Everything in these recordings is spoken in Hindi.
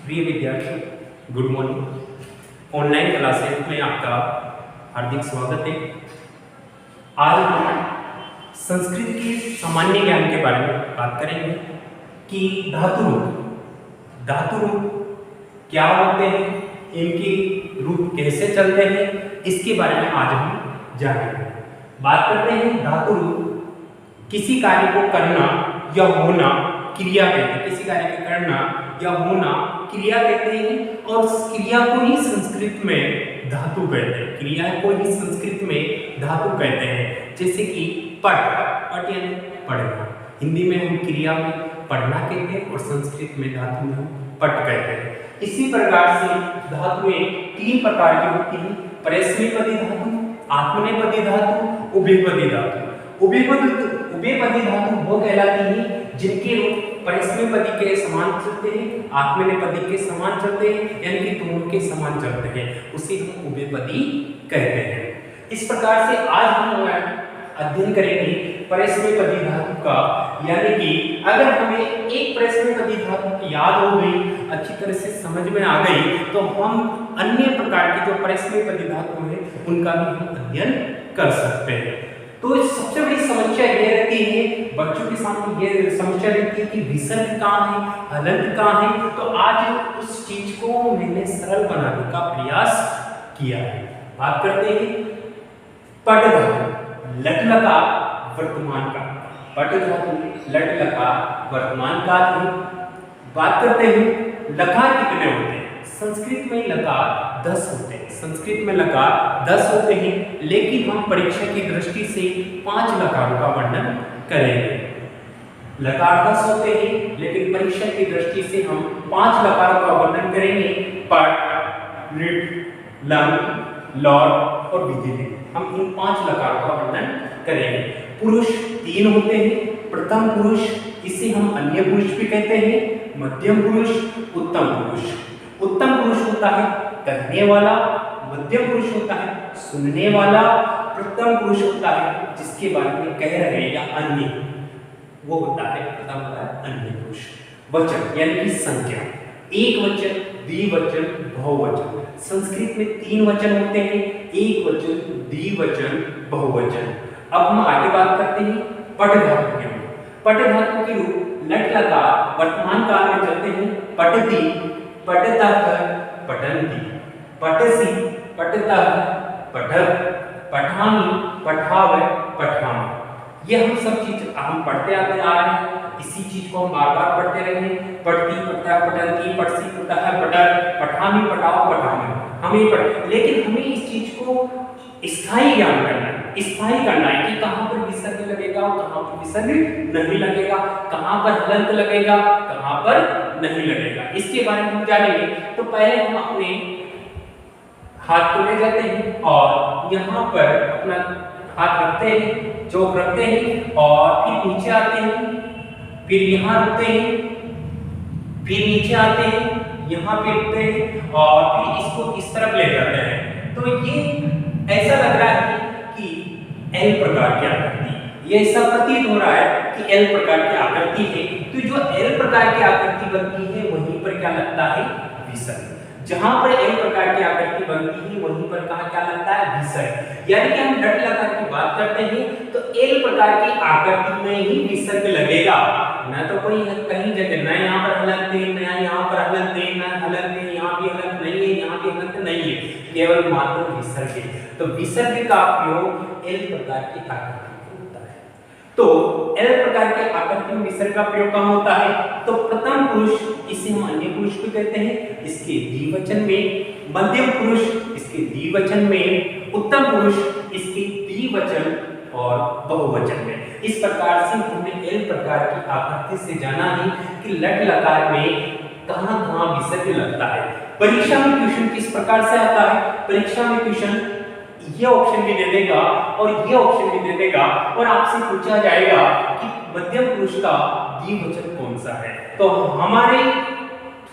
प्रिय विद्यार्थी, गुड मॉर्निंग। ऑनलाइन क्लासेस में आपका हार्दिक स्वागत है। आज हम संस्कृत के सामान्य ज्ञान के बारे में बात करेंगे कि धातु रूप क्या होते हैं, इनके रूप कैसे चलते हैं, इसके बारे में आज हम जानेंगे। बात करते हैं धातु रूप। किसी कार्य को करना या होना क्रिया कहते हैं। किसी कार्य को करना या होना क्रिया कहते हैं और उस क्रिया को ही संस्कृत में धातु कहते हैं। क्रिया को ही संस्कृत में धातु कहते हैं। जैसे कि पठ यानी पढ़ना। हिंदी में हम क्रिया में पढ़ना कहते हैं और संस्कृत में धातु में हम पठ कहते हैं। इसी प्रकार से धातुएं तीन प्रकार की होती हैं: परस्मैपदी धातु, आत्मनेपदी धातु, उभयपदी धातु। उभयपदी धातु वो कहलाती है जिनके रूप परस्मैपदी के समान चलते हैं, आत्मनेपदी के समान चलते हैं, यानी कि दोनों के समान चलते हैं, उसे हम उभयपदी कहते हैं। इस प्रकार से आज हम अध्ययन करेंगे परस्मैपदी धातु का, यानी कि अगर हमें एक परस्मैपदी धातु याद हो गई, अच्छी तरह से समझ में आ गई, तो हम अन्य प्रकार की जो परस्मैपदी धातु हैं उनका भी हम अध्ययन कर सकते हैं। तो सबसे बड़ी समस्या ये रहती है, बच्चों के सामने ये समस्या रहती है कि विसर्ग कहाँ है, हलंत कहाँ है। तो आज उस चीज को मैंने सरल बनाने का प्रयास किया है। बात करते हैं पट धातु, लट लकार वर्तमान काल। पट धातु लट लकार वर्तमान काल है। बात करते हैं लकार कितने होते हैं। संस्कृत में लकार 10 होते हैं। संस्कृत में लकार 10 होते हैं, लेकिन हम परीक्षा की दृष्टि से 5 लकारों का वर्णन करेंगे। लकार 10 होते हैं, लेकिन परीक्षा की दृष्टि से हम 5 लकारों का वर्णन करेंगे: पट, लिट, लंग, लौट और विधिलिंग। हम इन 5 लकारों का वर्णन करेंगे। पुरुष 3 होते हैं। प्रथम पुरुष, इसे हम अन्य पुरुष भी कहते हैं। मध्यम पुरुष, उत्तम पुरुष। उत्तम पुरुष होता है कहने वाला, मध्यम पुरुष होता है सुनने वाला, प्रथम पुरुष होता है जिसके बारे में कह रहे हैं या अन्य, वो होता है प्रथम होता है अन्य पुरुष। वचन यानी कि संख्या, एक वचन, द्विवचन, बहुवचन। संस्कृत में 3 वचन होते हैं: एक वचन, द्विवचन, बहुवचन। अब हम आगे बात करते हैं पट धातु के रूप। पट धातु के रूप लट लकार वर्तमान काल में चलते हैं: पठति, पठतः, पठन्ति, पठसि, पठतः, पठत्, पठामि, पठावः, पठामः। ये हम सब चीज हम पढ़ते आते आ रहे हैं। इसी चीज को हम बार-बार पढ़ते रहे। पठति, पठतः, पठन्ति, पठसि, पठतः, पठत्, पठामि, पठावः, पठामः। हमें पढ़, लेकिन हमें इस चीज को स्थायी ज्ञान करना है, स्थायी करना है कि कहाँ पर विसर्ग लगेगा, कहाँ पर विसर्ग नहीं लगेगा, कहाँ पर हलंत लगेगा, कहाँ पर नहीं लगेगा। इसके बारे में हम जानेंगे। तो पहले हम अपने हाथ को ले जाते हैं और यहाँ पर अपना हाथ रखते हैं, चौक रखते हैं और फिर नीचे आते हैं, फिर यहाँ रुकते हैं, फिर नीचे आते हैं, यहाँ पे रुकते हैं और फिर इसको इस तरफ ले जाते हैं। तो ये ऐसा लग रहा है कि एल प्रकार की आकृति, ये ऐसा प्रतीत हो रहा है कि एल प्रकार की आकृति है। तो जो एल प्रकार की आकृति बनती है वहीं पर क्या लगता है? विसर्ग। जहां पर एल प्रकार की आकृति बनती है वहीं पर कहां क्या लगता है? विसर्ग। यानी कि हम लट लकार की बात करते हैं तो एल प्रकार की आकृति में ही विसर्ग लगेगा, ना तो कोई कहीं जगह ना यहाँ पर हलंत है, ना यहाँ पर हलंत है, ना हलंत है, यहाँ भी हलंत नहीं है, यहाँ भी हलंत नहीं है, केवल मात्र विसर्ग है। तो विसर्ग का प्रयोग एल प्रकार की आकृति में होता है। तो एल प्रकार के आकृति में विसर्ग का प्रयोग कहाँ होता है? तो प्रथम पुरुष, इसे हम अन्य पुरुष भी कहते हैं, इसके द्विवचन में, मध्यम पुरुष इसके द्विवचन में, उत्तम पुरुष इसके द्विवचन और बहुवचन में। इस प्रकार से हमने एल प्रकार की आकृति से जाना है कि लट लकार में कहाँ-कहाँ विसर्ग लगता है। परीक्षा में क्वेश्चन किस प्रकार से आता है? परीक्षा में क्वेश्चन ये ऑप्शन भी दे देगा और ये ऑप्शन भी दे देगा और आपसे पूछा जाएगा कि मध्यम पुरुष का द्विवचन कौन सा है। तो हमारे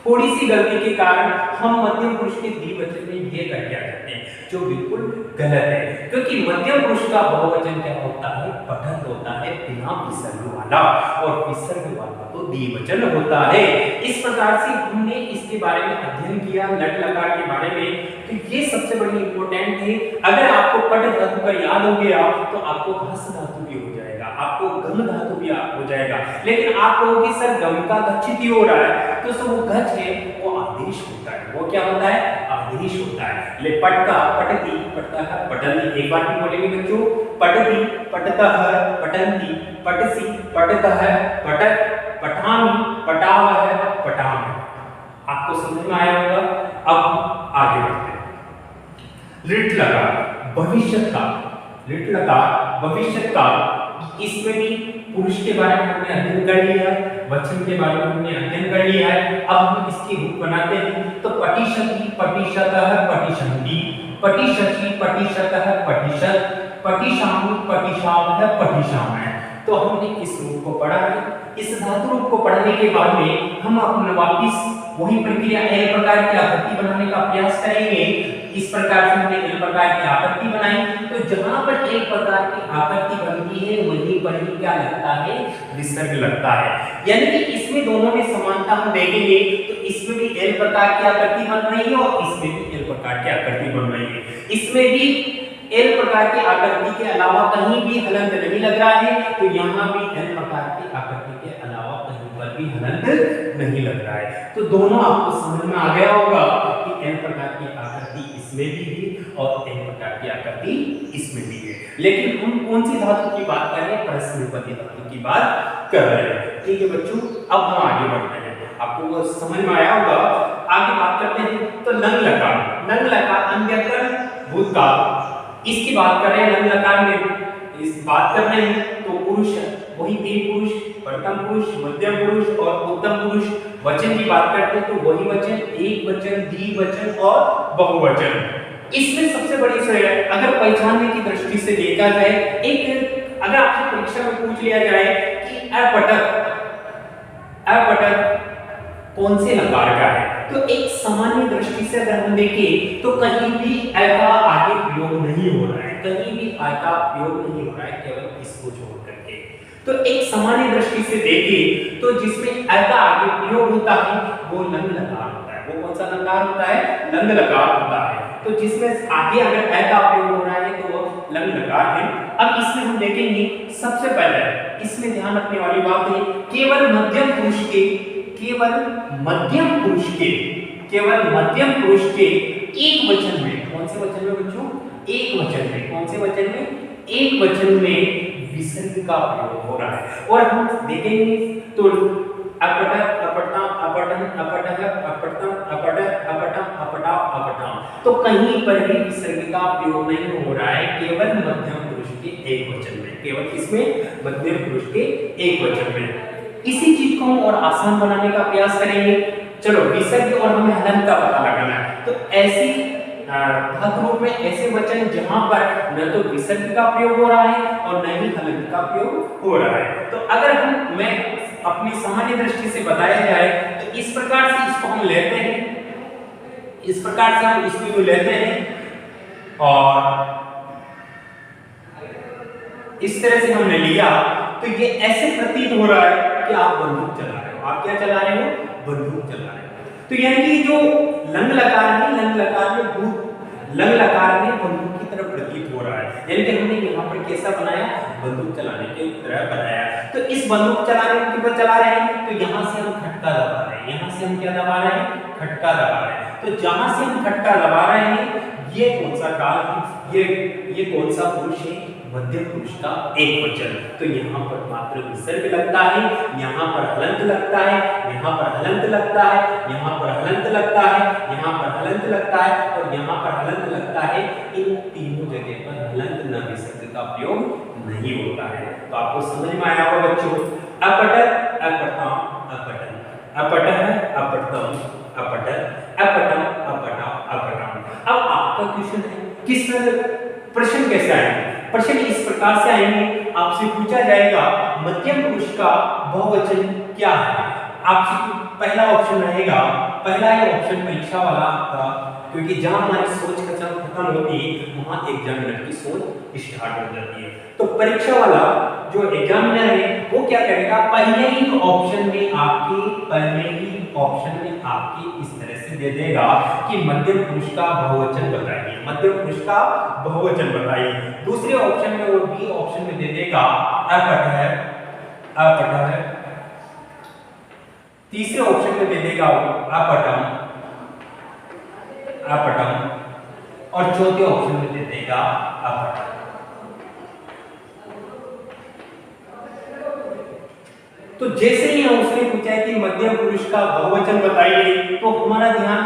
थोड़ी सी गलती के कारण हम मध्यम पुरुष के द्विवचन में ये करके आ जाते हैं, जो बिल्कुल गलत है, क्योंकि मध्यम पुरुष का बहुवचन क्या होता है? पठन होता है, बिना विसर्ग वाला, और विसर्ग वाला तो द्विवचन होता है। इस प्रकार से हमने इसके बारे में अध्ययन किया, लट लकार के बारे में। तो ये सबसे बड़ी इंपॉर्टेंट है। अगर आपको पट धातु का याद हो गया तो आपको हस धातु भी हो जाएगा, आपको गम धातु भी हो जाएगा। लेकिन आप कहोगे सर गम का गच्छित ही हो रहा है, तो सो वो गच्छ है वो आदेश होता है। वो क्या होता है? आदेश होता है। ले पट का पटती, पटता है, पटनी। एक बार भी बोलेंगे बच्चों, पटती, पटता है, पटंती, पटसी, पटता है, पटक, पठामी, पटाव है, पटाम। आपको समझ में आया होगा। अब आगे बढ़ते हैं। लिट लगा भविष्य का, लिट लगा भविष्य का, इसमें भी पुरुष के बारे में हमने अध्ययन कर लिया है, वचन के बारे में हमने अध्ययन कर लिया है। अब हम इसकी रूप बनाते हैं। तो पटिशति, पटिशतः, पटिशन्ति, पटिशति, पटिशतः, पटिशत, पटिशामि, पटिशामः, पटिशामः। तो हमने इस रूप को पढ़ा है। इस धातु रूप को पढ़ने के बाद में हम अपना वापिस वही प्रक्रिया एल प्रकार की आकृति बनाने का प्रयास करेंगे। इस प्रकार से हमने एल प्रकार की आकृति बनाई। तो जहां पर एक प्रकार की आकृति बनती है वहीं पर ही क्या लगता है? विसर्ग लगता है। यानी कि इसमें दोनों में समानता हम देखेंगे। तो इसमें भी एल प्रकार की आकृति बन रही है और इसमें भी एल प्रकार की आकृति बन रही है। इसमें भी एल प्रकार की आकृति के अलावा कहीं भी हलंत नहीं लग रहा है, तो यहाँ भी एल प्रकार की आकृति के अलावा कहीं पर भी हलंत नहीं लग रहा है। तो दोनों आपको समझ में आ गया होगा कि एल प्रकार की आकृति इसमें भी है और एल प्रकार की आकृति इसमें भी है। लेकिन हम कौन सी धातु की बात कर रहे हैं? परस्मैपदी धातु की बात कर रहे हैं। ठीक है बच्चों, अब हम आगे बढ़ते हैं। आपको वो समझ में आया होगा। आगे बात करते हैं। तो लंग लकार, लंग लकार अन्यतर भूतकाल, इसकी बात कर रहे हैं। लंग लकार में इस बात कर रहे हैं। तो पुरुष वही तीन पुरुष, प्रथम पुरुष, मध्यम पुरुष और उत्तम पुरुष। वचन की बात करते हैं तो वही वचन, एक वचन, द्विवचन और बहुवचन। इसमें सबसे बड़ी अगर पहचानने की दृष्टि से देखा जाए, एक अगर आपसे परीक्षा में पूछ लिया जाए कि अपटक, अपटक कौन से लकार का है, तो एक सामान्य दृष्टि से अगर हम देखें तो कहीं भी अ का आगे प्रयोग नहीं हो रहा है, कहीं भी अ का प्रयोग नहीं हो रहा है, केवल इसको छोड़ करके। तो एक सामान्य दृष्टि से देखें तो जिसमें अ का आगे प्रयोग होता है वो लंग लकार होता है। वो कौन सा लकार होता है? लंग लकार होता है। तो जिसमें आगे अगर अ का प्रयोग हो रहा है तो वो लंग लकार है। अब इसमें हम देखेंगे सबसे पहले इसमें ध्यान रखने वाली बात है, केवल मध्यम पुरुष के, केवल मध्यम पुरुष के, केवल मध्यम पुरुष के एक वचन में, कौन से वचन में बच्चों? एक वचन में। कौन से वचन में? एक वचन में विसर्ग का प्रयोग हो रहा है। और हम देखेंगे तो अपट, अपटा, अपटन, अपटह, अपटम, अपट, अपटम, अपटा, अपटाम, तो कहीं पर भी विसर्ग का प्रयोग नहीं हो रहा है, केवल मध्यम पुरुष के एक वचन में, केवल इसमें मध्यम पुरुष के एक वचन में। इसी चीज को हम और आसान बनाने का प्रयास करेंगे। चलो विसर्ग और हमें हलंत का पता लगाना है। तो ऐसी धातु रूप में ऐसे वचन जहां पर न तो विसर्ग का प्रयोग हो रहा है और न ही हलंत का प्रयोग हो रहा है। तो अगर मैं अपनी सामान्य दृष्टि से बताया जाए तो इस प्रकार से इसको हम लेते हैं, इस प्रकार से हम इसको लेते हैं और इस तरह से हमने लिया तो ये ऐसे प्रतीत हो रहा है कि आप बंदूक चला रहे हो। आप क्या चला रहे हो? बंदूक चला रहे हो। तो यानी कि जो लंग लकार है, लंग लकार में लंग लकार में बंदूक की तरफ प्रतीत हो रहा है। यानी कि हमने यहाँ पर कैसा बनाया? बंदूक चलाने की तरह बनाया। तो इस बंदूक चलाने के ऊपर चला रहे हैं तो यहाँ से हम खटका दबा रहे हैं। यहाँ से हम क्या दबा रहे हैं? खटका दबा रहे हैं। तो जहां से हम खटका दबा रहे हैं ये कौन सा काल है? ये कौन सा पुरुष है? मध्यम पुरुष का एक वचन। तो यहाँ पर मात्र विसर्ग लगता है, यहाँ पर हलंत लगता है, यहाँ पर हलंत लगता है, यहाँ पर हलंत लगता है, यहाँ पर हलंत लगता है और यहाँ पर हलंत लगता है। इन तीनों जगह पर हलंत न विसर्ग का प्रयोग नहीं होता है। तो आपको समझ में आया होगा बच्चों। अपटक, अपटम, अपटन, अपटह, अपटम, अपटक, अपटम, अपटा, अपटम। अब आपका क्वेश्चन है किस प्रश्न कैसे आएंगे? प्रश्न इस प्रकार से आएंगे, आपसे पूछा जाएगा मध्यम पुरुष का बहुवचन क्या है? आपसे पहला ऑप्शन रहेगा, पहला ही ऑप्शन परीक्षा वाला आपका, क्योंकि जहां हमारी सोच खत्म होती है वहां एग्जामिनर की सोच स्टार्ट हो जाती है। तो परीक्षा वाला जो एग्जामिनर है वो क्या करेगा, पहले ही ऑप्शन में आपकी इस तरह से दे देगा कि मध्यम पुरुष का बहुवचन बताइए, मध्यम पुरुष का बहुवचन बताइए। दूसरे ऑप्शन में वो बी ऑप्शन में दे देगा अपठः, तीसरे ऑप्शन में दे देगा अपठम्, और चौथे ऑप्शन में दे देगा अपठम्। तो जैसे ही हम उसने पूछा है कि मध्यम पुरुष का बहुवचन बताइए, तो हमारा ध्यान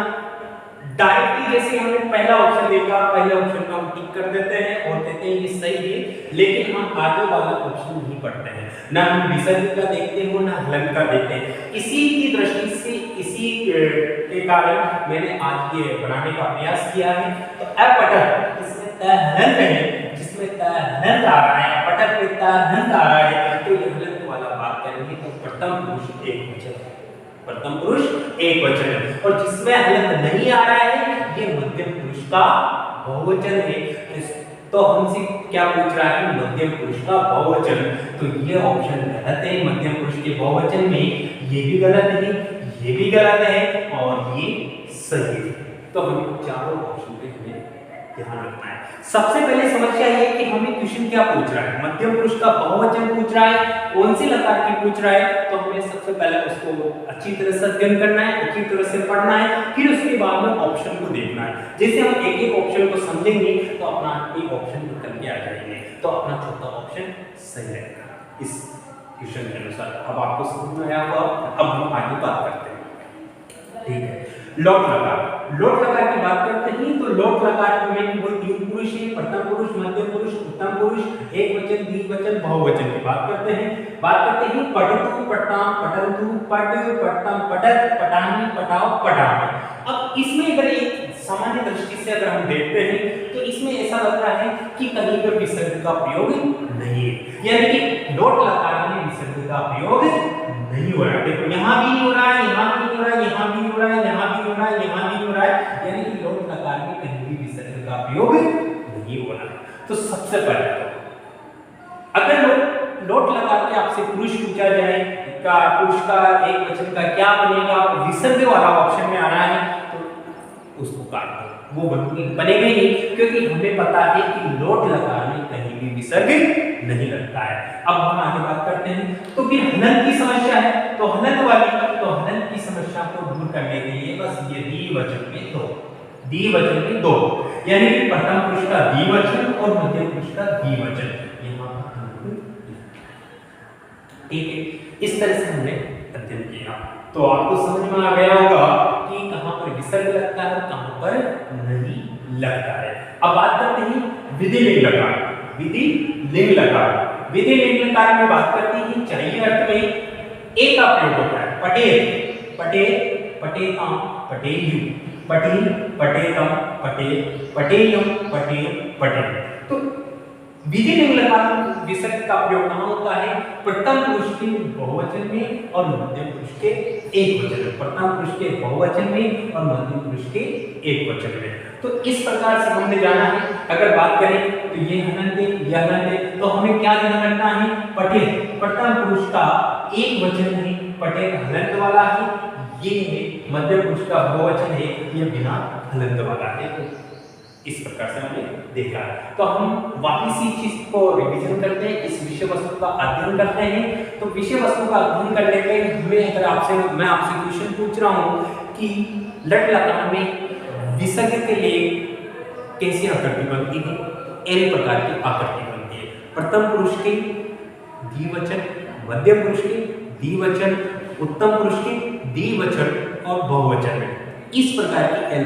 डायरेक्टली जैसे हमने पहला ऑप्शन देखा, पहले ऑप्शन को हम टिक कर देते हैं और कहते हैं ये सही है, लेकिन हम आगे वाला ऑप्शन नहीं पढ़ते हैं, ना हम विसर्ग का देखते हैं ना हलन का देखते हैं। इसी की दृष्टि से, इसी के कारण मैंने आज ये बनाने का प्रयास किया है। तो अपठः इसमें तहलंत है, जिसमें तहलंत आ रहा है, अपठः में तहलंत आ रहा है, तो ये हलंत वाला बात करेंगे तो प्रथम पुरुष एक वचन है, प्रथम पुरुष एक वचन है। और जिसमें हलंत नहीं आ रहा है ये मध्यम पुरुष का बहुवचन है। तो हमसे क्या पूछ रहा है, मध्यम पुरुष का बहुवचन, तो ये ऑप्शन गलत है। मध्यम पुरुष के बहुवचन में ये भी गलत है, ये भी गलत है और ये सही है। तो हमें चारों ऑप्शन पे हमें ध्यान रखना है। सबसे पहले समस्या ये कि हमें क्वेश्चन क्या पूछ रहा है, मध्यम पुरुष का बहुवचन पूछ रहा है, कौन सी लकार की पूछ रहा है, तो हमें सबसे पहले उसको अच्छी तरह से अध्ययन करना है, अच्छी तरह से पढ़ना है, फिर उसके बाद में ऑप्शन को देखना है। जैसे हम एक एक ऑप्शन को समझेंगे तो अपना एक ऑप्शन निकल के आ जाएंगे, तो अपना चौथा ऑप्शन सही रहेगा इस क्वेश्चन के अनुसार। अब आपको समझ में आया होगा, अब हम आगे बात करते हैं। ठीक है, लोट लकार, लोट लकार की बात करते हैं तो लोट लकार में वो तीन पुरुष है, प्रथम पुरुष, मध्यम पुरुष, उत्तम पुरुष, एक वचन, द्विवचन, बहुवचन की बात करते हैं। पठतु, पठताम, पठन्तु, पठ, पठतम, पठत, पठामि, पठाओ, पठामि। अब इसमें अगर एक सामान्य दृष्टि से अगर हम देखते हैं तो इसमें ऐसा लग रहा है कि कहीं पर विसर्ग का प्रयोग नहीं है, यानी कि लोट लकार में विसर्ग का प्रयोग नहीं हो रहा है। देखो यहाँ भी नहीं हो रहा है, यहाँ भी नहीं हो रहा है, यहाँ भी नहीं हो रहा है, यहाँ भी नहीं हो रहा है, यहाँ भी नहीं हो रहा है, यानी कि लोट लकार में कहीं भी विसर्ग का प्रयोग नहीं हो रहा है। तो सबसे पहले अगर लोट लकार के आपसे पुरुष पूछा जाए का पुरुष का एक वचन का क्या बनेगा, विसर्ग वाला ऑप्शन में आ रहा है तो उसको काट दो, वो बनेगा ही नहीं, क्योंकि हमें पता है कि लोट लकार में कहीं भी विसर्ग नहीं लगता है। अब हम आगे बात करते हैं। तो फिर हलंत की समस्या है, तो हलंत की समस्या को दूर करने के लिए बस ये द्विवचन में दो, यानी कि प्रथम पुरुष का द्विवचन और मध्यम पुरुष का द्विवचन, ठीक है। इस तरह से हमने अध्ययन किया, तो आपको समझ में आ गया होगा कि कहां पर विसर्ग लगता है और कहां पर नहीं लगता है। अब बात करते हैं विधिलिंग लकार। विधिलिंग लकार में बात करते हैं चाहिए अर्थ में एक का प्रयोग होता है, पठेताम, पठेयु, पठेल, पठेतम, पठेयम, पठेय। तो विधिलिंग लकार विसर्ग का प्रयोग कहां होता है, प्रथम पुरुष के बहुवचन में और मध्यम पुरुष के एक वचन में, प्रथम पुरुष के बहुवचन में और मध्यम पुरुष के एक वचन में। तो इस प्रकार से हमने जाना है। अगर बात करें तो ये हलंत है, यह हलंत है, तो हमें क्या ध्यान रखना है, पठेल प्रथम पुरुष का एक वचन है, पठेल हलंत वाला है, ये है मध्यम पुरुष का बहुवचन है, ये बिना हलंत वाला है। तो इस प्रकार से हमने देखा है। तो हम वापस इस चीज को रिवीजन करते हैं, इस विषय वस्तु का अध्ययन करते हैं। तो विषय वस्तु का अध्ययन करने के लिए हमें अगर मैं आपसे क्वेश्चन पूछ रहा हूं कि लट लकार में विसर्ग के लिए कैसी आकृति बनती है, एन प्रकार की आकृति बनती है। प्रथम पुरुष के द्विवचन, मध्यम पुरुष के द्विवचन, उत्तम पुरुष के द्विवचन और बहुवचन में इस प्रकार की एल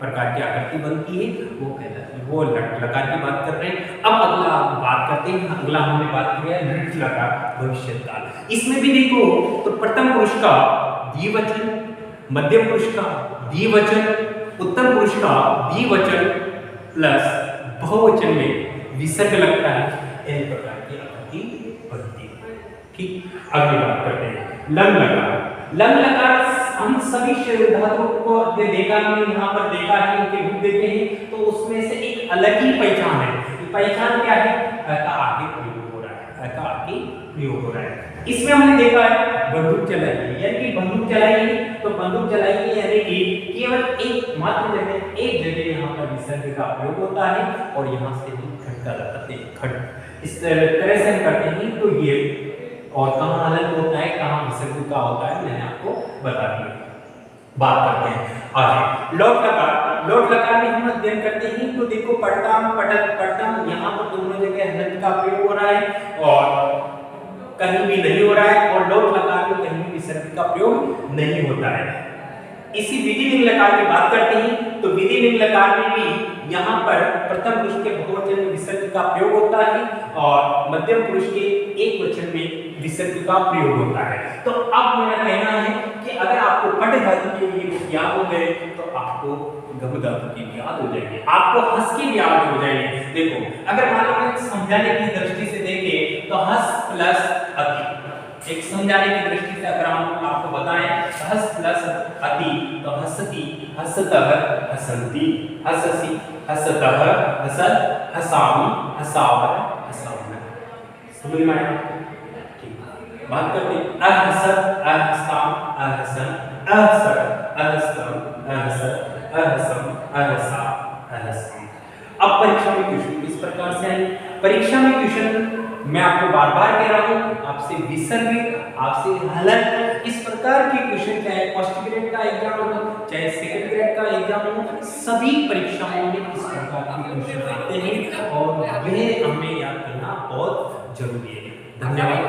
प्रकार की आकृति बनती है, वो कहलाती है, वो लट लकार की बात कर रहे हैं। अब अगला बात करते हैं, अगला हमने बात किया लृट लकार, भविष्यकाल। इसमें भी देखो तो प्रथम पुरुष का द्विवचन, मध्यम पुरुष का द्विवचन, उत्तम पुरुष का द्विवचन प्लस बहुवचन में विसर्ग लगता है, एल प्रकार की आकृति बनती है। ठीक, अगली बात करते हैं लंग लकार। लंग लकार हम सभी धातुओं को देखा हमने यहाँ पर देखा है, उनके रूप देखे हैं, तो उसमें से एक अलग ही पहचान है। पहचान क्या है? अ का आगे प्रयोग हो रहा है, अ का आगे प्रयोग हो रहा है। इसमें हमने देखा है बंदूक चलाइए, यानी कि बंदूक चलाइए, तो बंदूक चलाइए यानी कि केवल एक मात्र जगह, एक जगह यहाँ पर विसर्ग का प्रयोग होता है और यहाँ से हम खटका लगाते हैं, खट इस तरह से हम करते हैं। तो ये और कहाँ हलन होता है, कहाँ विसर्ग का होता है, मैंने आपको बता दिया। बात करते हैं आगे लोट लकार। लोट लकार में हम अध्ययन करते हैं, तो देखो पड़ताम पटत पड़ताम यहाँ पर दोनों जगह हलन का प्रयोग हो रहा है और कहीं भी नहीं हो रहा है, और लोट लकार में कहीं भी विसर्ग का प्रयोग नहीं होता है। इसी विधि लिंग लकार की बात करते हैं, तो विधि लिंग लकार में भी यहाँ पर प्रथम पुरुष के बहुवचन में विसर्ग का प्रयोग होता है और मध्यम पुरुष के एक वचन में विसर्ग का प्रयोग होता है। तो अब मेरा कहना है कि अगर आपको पट धातु के लिए याद हो गए तो आपको गम धातु की भी याद हो जाएगी, आपको हंस की भी याद हो जाएगी। देखो अगर मान लो समझाने की दृष्टि से देखें तो हंस प्लस अति, एक समझाने की दृष्टि से अगर हम आपको बताएं हंस प्लस अति, तो हंसती हंसतः हसंती, हंससी हंसतः हसत, हसामी हसावर हसावन। समझ में आया? ठीक, बात करते हैं अहसत अहसाम अहसन अहसर अहस्तम अहसर अहसम अहसा अहसम। अब परीक्षा में क्वेश्चन इस प्रकार से है। परीक्षा में क्वेश्चन मैं आपको बार बार कह रहा हूं, आपसे विसर्ग, आपसे हलन, इस प्रकार के क्वेश्चन चाहे फर्स्ट ग्रेड का एग्जाम हो चाहे सेकंड ग्रेड का एग्जाम हो, सभी परीक्षाओं में इस प्रकार के क्वेश्चन आते हैं और वह हमें याद करना बहुत जरूरी है। धन्यवाद।